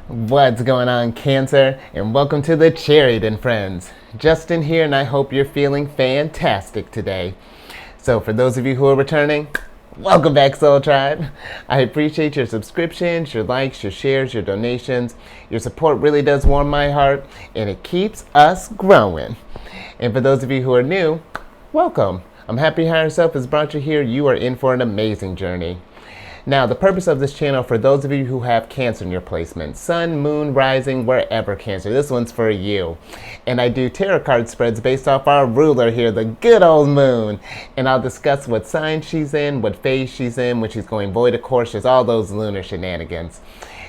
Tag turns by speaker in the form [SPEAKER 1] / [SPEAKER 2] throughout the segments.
[SPEAKER 1] What's going on, Cancer? And welcome to the Chariot Friends. Justin here, and I hope you're feeling fantastic today. So, for those of you who are returning, welcome back, Soul Tribe. I appreciate your subscriptions, your likes, your shares, your donations. Your support really does warm my heart, and it keeps us growing. And for those of you who are new, welcome. I'm happy Higher Self has brought you here. You are in for an amazing journey. Now, the purpose of this channel, for those of you who have Cancer in your placement, Sun, Moon, Rising, wherever Cancer, this one's for you. And I do tarot card spreads based off our ruler here, the good old Moon. And I'll discuss what sign she's in, what phase she's in, when she's going void, of course, there's all those lunar shenanigans.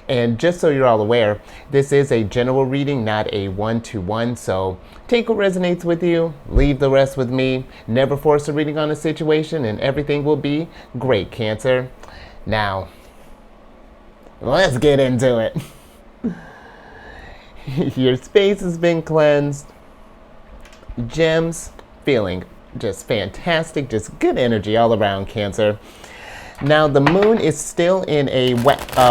[SPEAKER 1] And just so you're all aware, this is a general reading, not a one-to-one, so take what resonates with you, leave the rest with me. Never force a reading on a situation, and everything will be great, Cancer. Now, let's get into it. Your space has been cleansed. Gems, feeling just fantastic, just good energy all around, Cancer. Now, the moon is still in a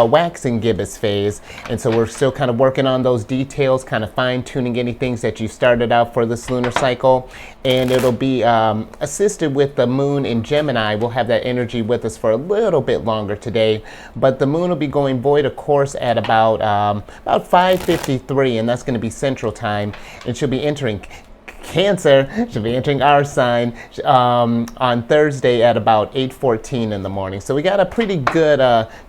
[SPEAKER 1] waxing gibbous phase, and so we're still kind of working on those details, kind of fine-tuning any things that you started out for this lunar cycle, and it'll be assisted with the moon in Gemini. We'll have that energy with us for a little bit longer today, but the moon will be going void, of course, at about 5:53, and that's going to be Central Time, and she'll be entering Cancer, should be entering our sign on Thursday at about 8:14 in the morning. So we got a pretty good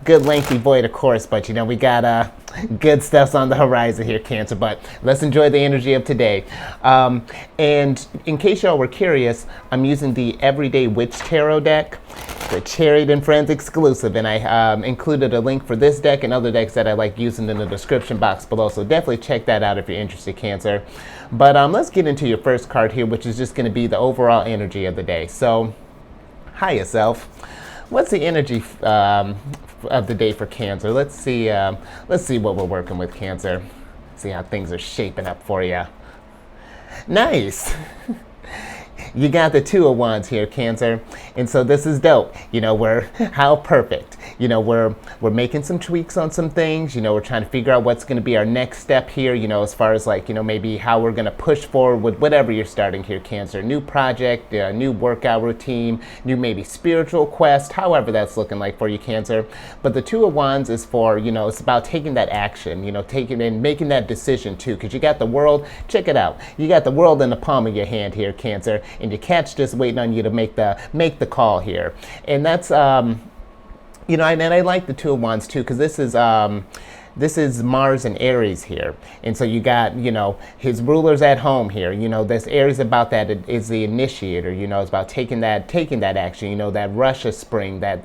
[SPEAKER 1] lengthy void, of course, but you know, we got good stuff's on the horizon here, Cancer. But let's enjoy the energy of today. And in case y'all were curious, I'm using the Everyday Witch Tarot deck, the Chariot Friends exclusive, and I included a link for this deck and other decks that I like using in the description box below. So definitely check that out if you're interested, Cancer. But let's get into your first card here, which is just going to be the overall energy of the day. So, Higher Self, what's the energy of the day for Cancer? Let's see what we're working with, Cancer. See how things are shaping up for you. Nice. You got the Two of Wands here, Cancer, and so this is dope. You know, how perfect. You know, we're making some tweaks on some things. You know, we're trying to figure out what's going to be our next step here. You know, as far as like, you know, maybe how we're going to push forward with whatever you're starting here, Cancer. New project, new workout routine, new maybe spiritual quest, however that's looking like for you, Cancer. But the Two of Wands is for, you know, it's about taking that action. You know, taking and making that decision too, because you got the world. Check it out. You got the world in the palm of your hand here, Cancer. And your cat's just waiting on you to make the call here. And that's you know, and I like the Two of Wands too, because this is Mars and Aries here. And so you got, you know, his ruler's at home here. You know, this Aries about that is the initiator, you know, it's about taking that action, you know, that rush of spring, that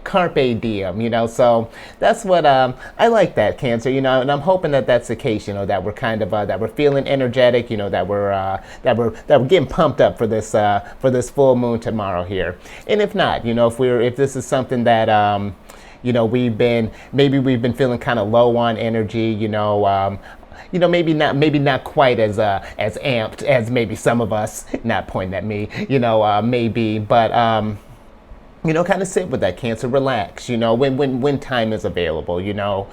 [SPEAKER 1] carpe diem, you know. So that's what I like that, Cancer, you know, and I'm hoping that that's the case, you know, that we're kind of that we're feeling energetic, you know, that we're getting pumped up for this full moon tomorrow here. And if not, you know, if this is something that you know, we've been feeling kind of low on energy, you know, maybe not quite as amped as maybe some of us, not pointing at me, you know, maybe, but you know, kind of sit with that, Cancer, relax, you know, when time is available, you know,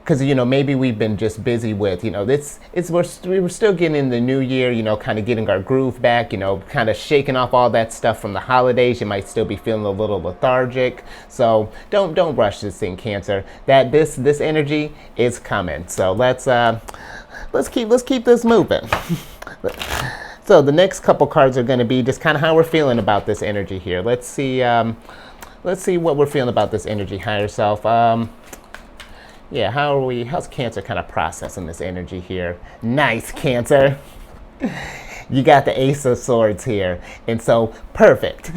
[SPEAKER 1] because, you know, maybe we've been just busy with, you know, we were still getting in the new year, you know, kind of getting our groove back, you know, kind of shaking off all that stuff from the holidays. You might still be feeling a little lethargic. So don't rush this thing, Cancer. That this energy is coming. So let's keep this moving. So the next couple cards are going to be just kind of how we're feeling about this energy here. Let's see what we're feeling about this energy, Higher Self. Yeah, how's Cancer kind of processing this energy here? Nice, Cancer. You got the Ace of Swords here, and so perfect.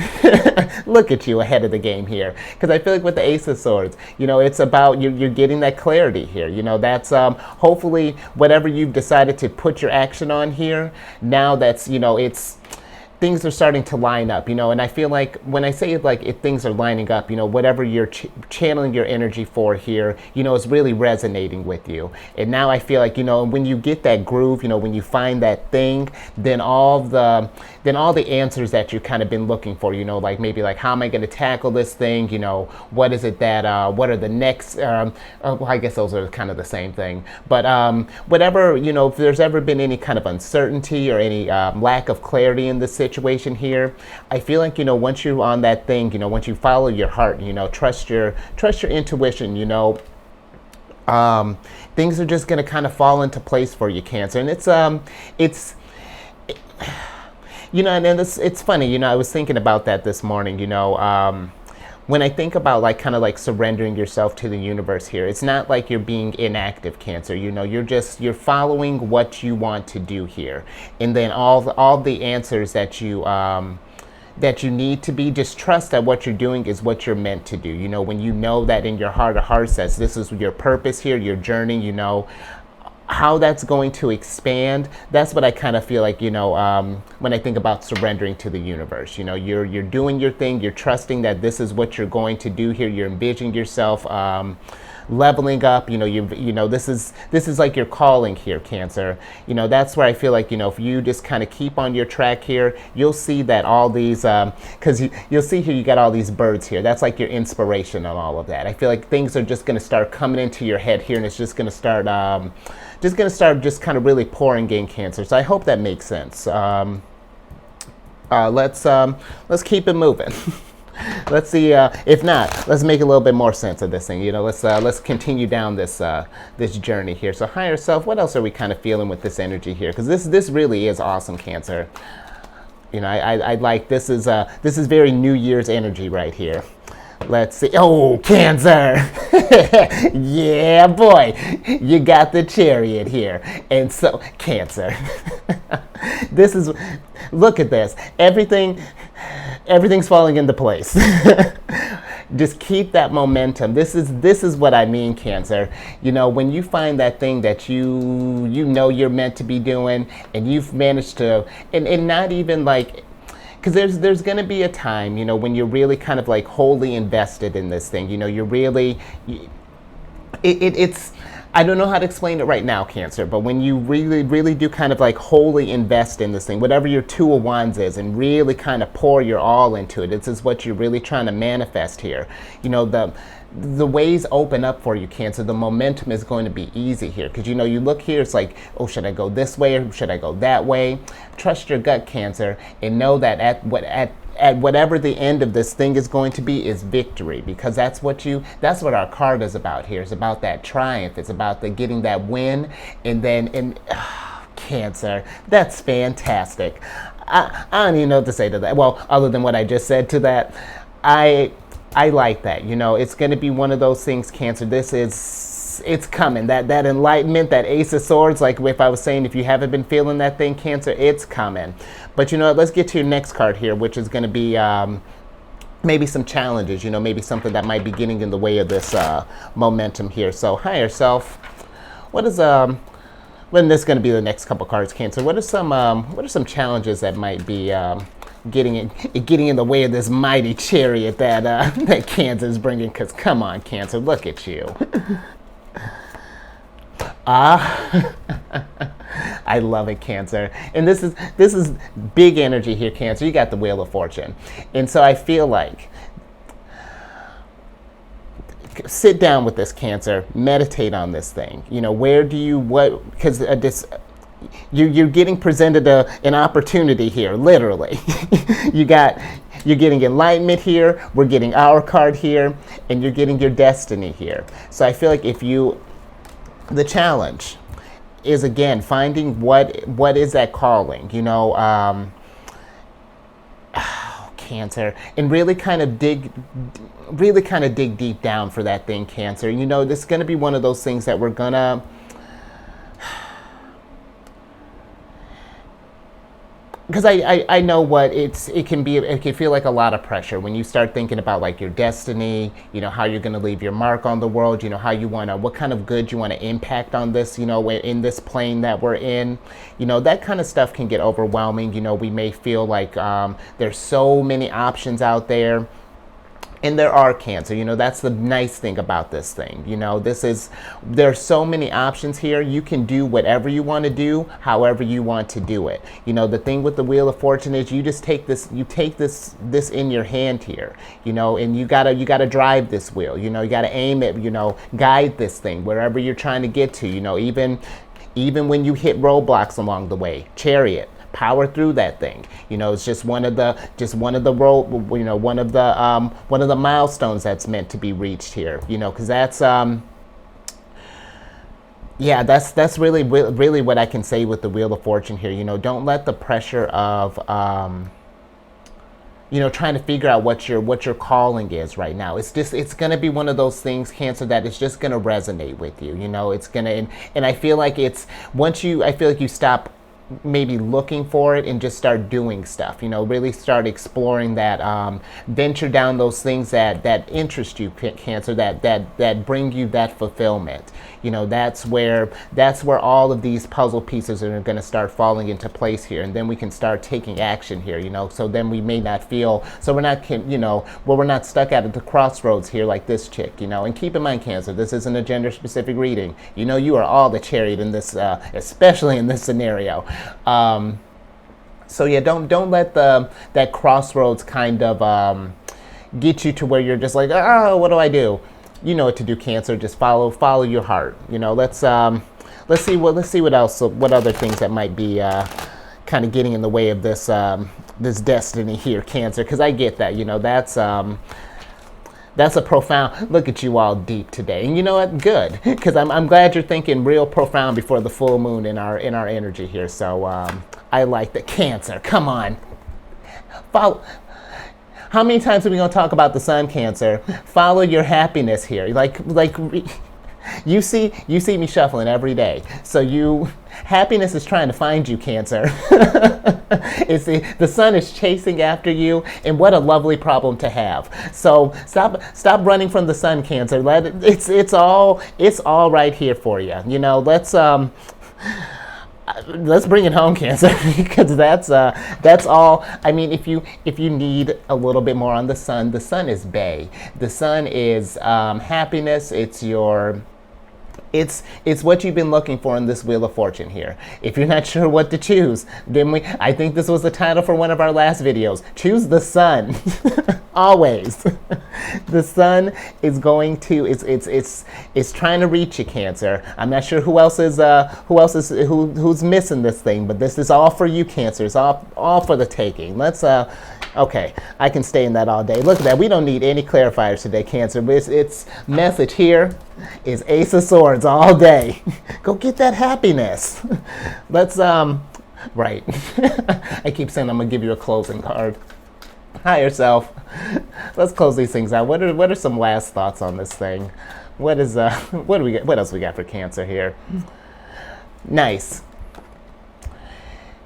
[SPEAKER 1] Look at you ahead of the game here, because I feel like with the Ace of Swords, you know, it's about you're getting that clarity here. You know, that's hopefully whatever you've decided to put your action on here. Now that's, you know, it's things are starting to line up, and I feel like when I say like if things are lining up, whatever you're channeling your energy for here, is really resonating with you. And now I feel like, when you get that groove, when you find that thing, then all the answers that you've kind of been looking for, like maybe like, how am I going to tackle this thing? What is it that, what are the next, well, I guess those are kind of the same thing, but whatever, if there's ever been any kind of uncertainty or any lack of clarity in this situation here, I feel like, once you're on that thing, once you follow your heart, trust your intuition, things are just going to kind of fall into place for you, Cancer. And it's and it's funny, I was thinking about that this morning, when I think about like kind of like surrendering yourself to the universe here, it's not like you're being inactive, Cancer. You're following what you want to do here, and then all the answers that you need to be, just trust that what you're doing is what you're meant to do. When you know that in your heart of hearts says this is your purpose here, your journey, how that's going to expand. That's what I kind of feel like, when I think about surrendering to the universe. You're doing your thing, you're trusting that this is what you're going to do here, you're envisioning yourself leveling up, this is like your calling here, Cancer. That's where I feel like, if you just kind of keep on your track here, you'll see that all these, because you'll see here you got all these birds here. That's like your inspiration on all of that. I feel like things are just going to start coming into your head here, and it's just going to start just kind of really pouring in, Cancer. So I hope that makes sense. Let's keep it moving. Let's see. If not, let's make a little bit more sense of this thing. Let's continue down this journey here. So higher self, what else are we kind of feeling with this energy here? Because this really is awesome, Cancer. I like this is very New Year's energy right here. Let's see. Oh, Cancer. Yeah, boy. You got the Chariot here. And so, Cancer. Look at this. Everything's falling into place. Just keep that momentum. This is what I mean, Cancer. When you find that thing that you're meant to be doing, and you've managed to, and not even like, because there's going to be a time, when you're really kind of like wholly invested in this thing. You're really, it's, I don't know how to explain it right now, Cancer, but when you really, really do kind of like wholly invest in this thing, whatever your Two of Wands is, and really kind of pour your all into it, this is what you're really trying to manifest here. The ways open up for you, Cancer. The momentum is going to be easy here, because you look here, it's like, oh, should I go this way or should I go that way? Trust your gut, Cancer, and know that at whatever the end of this thing is going to be is victory, because that's what our card is about here. It's about that triumph. It's about getting that win, Cancer, that's fantastic. I don't even know what to say to that. Well, other than what I just said to that, I like that. It's going to be one of those things, Cancer. It's coming. That enlightenment, that Ace of Swords, like if I was saying, if you haven't been feeling that thing, Cancer, it's coming. But let's get to your next card here, which is going to be maybe some challenges, maybe something that might be getting in the way of this momentum here. So higher self, what is when this is going to be the next couple cards, Cancer? What are some challenges that might be getting in the way of this mighty chariot that Cancer is bringing? Because come on, Cancer, look at you. I love it, Cancer. And this is big energy here, Cancer. You got the Wheel of Fortune. And so I feel like, sit down with this, Cancer, meditate on this thing. Because you're getting presented an opportunity here, literally. You're getting enlightenment here, we're getting our card here, and you're getting your destiny here. So I feel like the challenge is, again, finding what is that calling, Cancer, and really kind of dig deep down for that thing, Cancer. This is going to be one of those things that we're gonna, because I know what it can be. It can feel like a lot of pressure when you start thinking about like your destiny, you know, how you're going to leave your mark on the world, you know, how you want to, what kind of good you want to impact on this, you know, in this plane that we're in, you know, that kind of stuff can get overwhelming. You know, we may feel like there's so many options out there. And there are, Cancer, you know, that's the nice thing about this thing. You know, there's so many options here. You can do whatever you want to do, however you want to do it. You know, the thing with the Wheel of Fortune is you just take this, this in your hand here, you know, and you gotta drive this wheel, you know, you gotta aim it, you know, guide this thing wherever you're trying to get to, you know, even when you hit roadblocks along the way. Chariot, power through that thing. You know, it's just one of the milestones that's meant to be reached here. You know, because that's yeah, that's really what I can say with the Wheel of Fortune here. You know, don't let the pressure of you know, trying to figure out what your calling is right now. It's going to be one of those things, Cancer, that is just going to resonate with you. You know, it's going to, and I feel like I feel like you stop maybe looking for it and just start doing stuff, you know, really start exploring that, venture down those things that interest you, Cancer, that bring you that fulfillment. You know, that's where all of these puzzle pieces are going to start falling into place here, and then we can start taking action here, you know, so then we may not feel, so we're not, you know, well, we're not stuck at the crossroads here like this chick, you know. And keep in mind, Cancer, this isn't a gender specific reading. You know, you are all the Chariot in this, especially in this scenario. So yeah, don't let that crossroads kind of get you to where you're just like, oh, what do I do? You know what to do, Cancer. Just follow your heart. You know, let's see what else, what other things that might be kind of getting in the way of this this destiny here, Cancer. Because I get that. You know, that's a profound, look at you all deep today. And you know what? Good. Because I'm glad you're thinking real profound before the full moon in our energy here. So I like the Cancer. Come on. Follow. How many times are we going to talk about the sun, Cancer? Follow your happiness here. You see me shuffling every day. So happiness is trying to find you, Cancer. The sun is chasing after you, and what a lovely problem to have. So stop running from the sun, Cancer. It's all right here for you. You know, let's bring it home, Cancer, because that's all. I mean, if you need a little bit more on the sun is bae. The sun is happiness. It's what you've been looking for in this Wheel of Fortune here. If you're not sure what to choose, then I think this was the title for one of our last videos. Choose the sun. Always. The sun is going to, it's trying to reach you, Cancer. I'm not sure who's missing this thing, but this is all for you, Cancer. It's all for the taking. Okay, I can stay in that all day. Look at that. We don't need any clarifiers today, Cancer. But its message here is Ace of Swords all day. Go get that happiness. Let's, right. I keep saying I'm going to give you a closing card. Higher self. Let's close these things out. What are some last thoughts on this thing? What do we get? What else we got for Cancer here? Nice.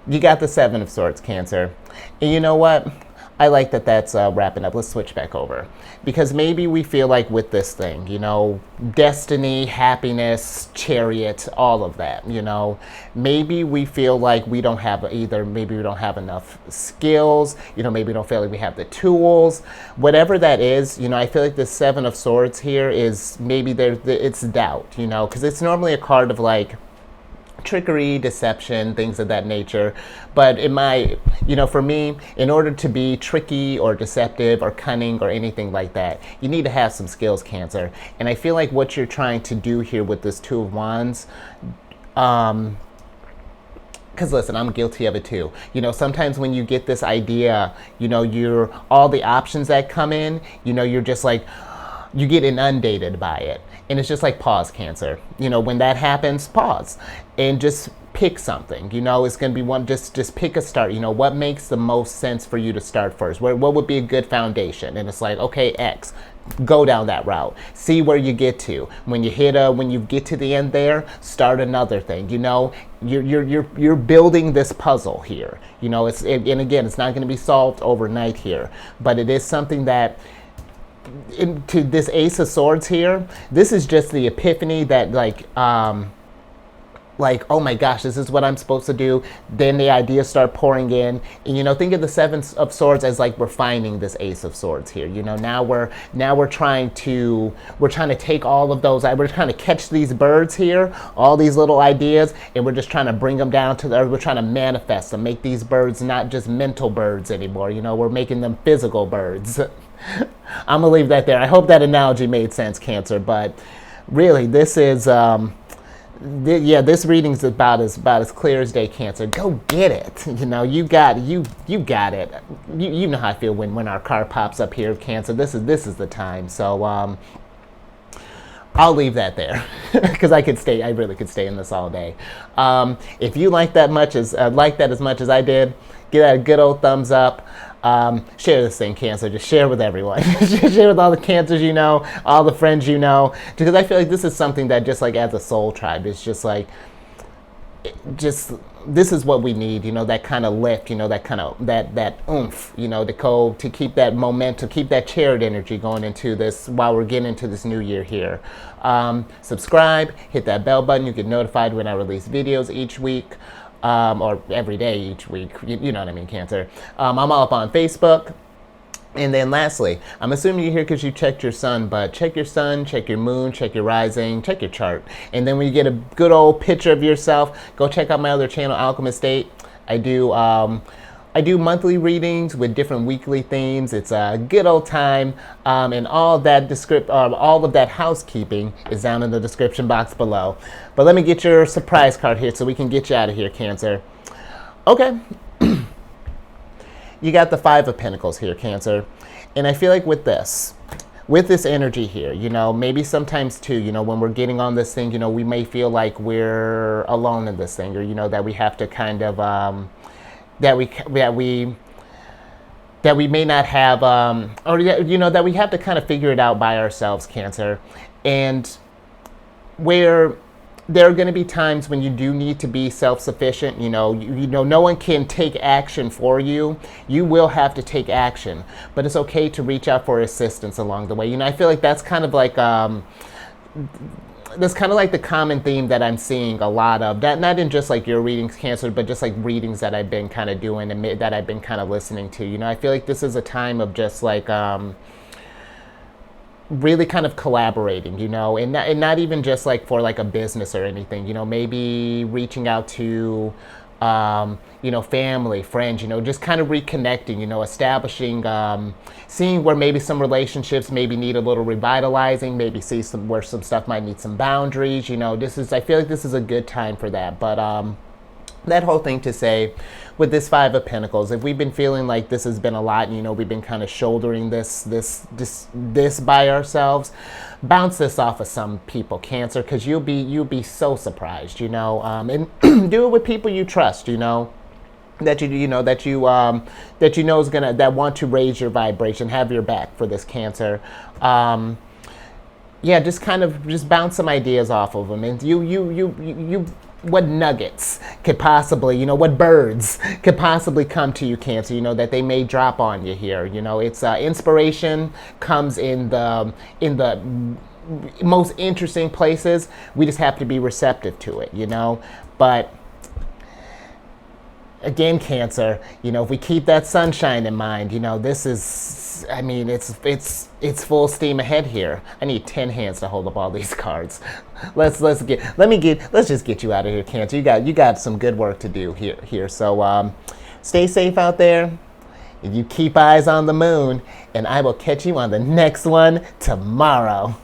[SPEAKER 1] You got the Seven of Swords, Cancer. And you know what? I like that that's wrapping up. Let's switch back over. Because maybe we feel like with this thing, you know, destiny, happiness, Chariot, all of that, you know, maybe we feel like we don't have maybe we don't have enough skills, you know, maybe we don't feel like we have the tools, whatever that is, you know. I feel like the Seven of Swords here is maybe it's doubt, you know, because it's normally a card of like trickery, deception, things of that nature. But for me, in order to be tricky or deceptive or cunning or anything like that, you need to have some skills, Cancer. And I feel like what you're trying to do here with this Two of Wands, because listen, I'm guilty of it too. You know, sometimes when you get this idea, you know, all the options that come in, you know, you're just like, you get inundated by it. And it's just like, pause, Cancer. You know, when that happens, pause and just pick something. You know, it's going to be one, just pick a start. You know, what makes the most sense for you to start first? What would be a good foundation? And it's like, okay, X. go down that route. See where you get to. When you get to the end there, start another thing. You know, you're building this puzzle here. You know, and again, it's not going to be solved overnight here, but it is something that, to this Ace of Swords here, this is just the epiphany that like, oh my gosh, this is what I'm supposed to do. Then the ideas start pouring in. And, you know, think of the Seven of Swords as like refining this Ace of Swords here. You know, now we're trying to take all of those, we're trying to catch these birds here, all these little ideas, and we're just trying to bring them down to we're trying to manifest them, make these birds not just mental birds anymore. You know, we're making them physical birds. I'm gonna leave that there. I hope that analogy made sense, Cancer, but really, this is, this reading's about as clear as day, Cancer. Go get it. You know, you got it. You know how I feel when our car pops up here, Cancer. This is the time. So I'll leave that there because I really could stay in this all day. If you like that as much as I did, give that a good old thumbs up. Share this thing, Cancer. Just share with everyone. Share with all the Cancers you know, all the friends you know, because I feel like this is something that just like as a soul tribe, it's just like, this is what we need, you know, that kind of lift, you know, that kind of, that oomph, you know, to keep that momentum, keep that chariot energy going into this, while we're getting into this new year here. Subscribe, hit that bell button. You get notified when I release videos each week. Or every day each week, you know what I mean, Cancer. I'm all up on Facebook. And then lastly, I'm assuming you're here because you checked your sun, but check your sun, check your moon, check your rising, check your chart. And then when you get a good old picture of yourself, go check out my other channel, Alchemist State. I do monthly readings with different weekly themes. It's a good old time, and all of that housekeeping is down in the description box below. But let me get your surprise card here so we can get you out of here, Cancer. Okay. You got the Five of Pentacles here, Cancer. And I feel like with this energy here, you know, maybe sometimes too, you know, when we're getting on this thing, you know, we may feel like we're alone in this thing, or, you know, that we have to kind of, that we may not have, or, you know, that we have to kind of figure it out by ourselves, Cancer. And where there are going to be times when you do need to be self-sufficient. You know, no one can take action for you. You will have to take action, but it's okay to reach out for assistance along the way. You know, I feel like that's kind of like the common theme that I'm seeing a lot of. That not in just like your readings, Cancer, but just like readings that I've been kind of doing and that I've been kind of listening to. You know, I feel like this is a time of just like really kind of collaborating, you know, and not even just like for like a business or anything, you know, maybe reaching out to, you know, family, friends, you know, just kind of reconnecting, you know, establishing, seeing where maybe some relationships maybe need a little revitalizing, maybe see where some stuff might need some boundaries, you know, I feel like this is a good time for that. But that whole thing to say, with this Five of Pentacles, if we've been feeling like this has been a lot, and, you know, we've been kind of shouldering this by ourselves, bounce this off of some people, Cancer, because you'll be so surprised, you know, and do it with people you trust, you know, that want to raise your vibration, have your back for this, Cancer. Yeah, just bounce some ideas off of them, and you what nuggets could possibly, you know, what birds could possibly come to you, Cancer, you know, that they may drop on you here. You know, it's inspiration comes in the most interesting places. We just have to be receptive to it, you know. But again, Cancer, you know, if we keep that sunshine in mind, you know, this is, I mean, it's full steam ahead here. I need 10 hands to hold up all these cards. Let's just get you out of here, Cancer. You got some good work to do here. So stay safe out there. You keep eyes on the moon, and I will catch you on the next one tomorrow.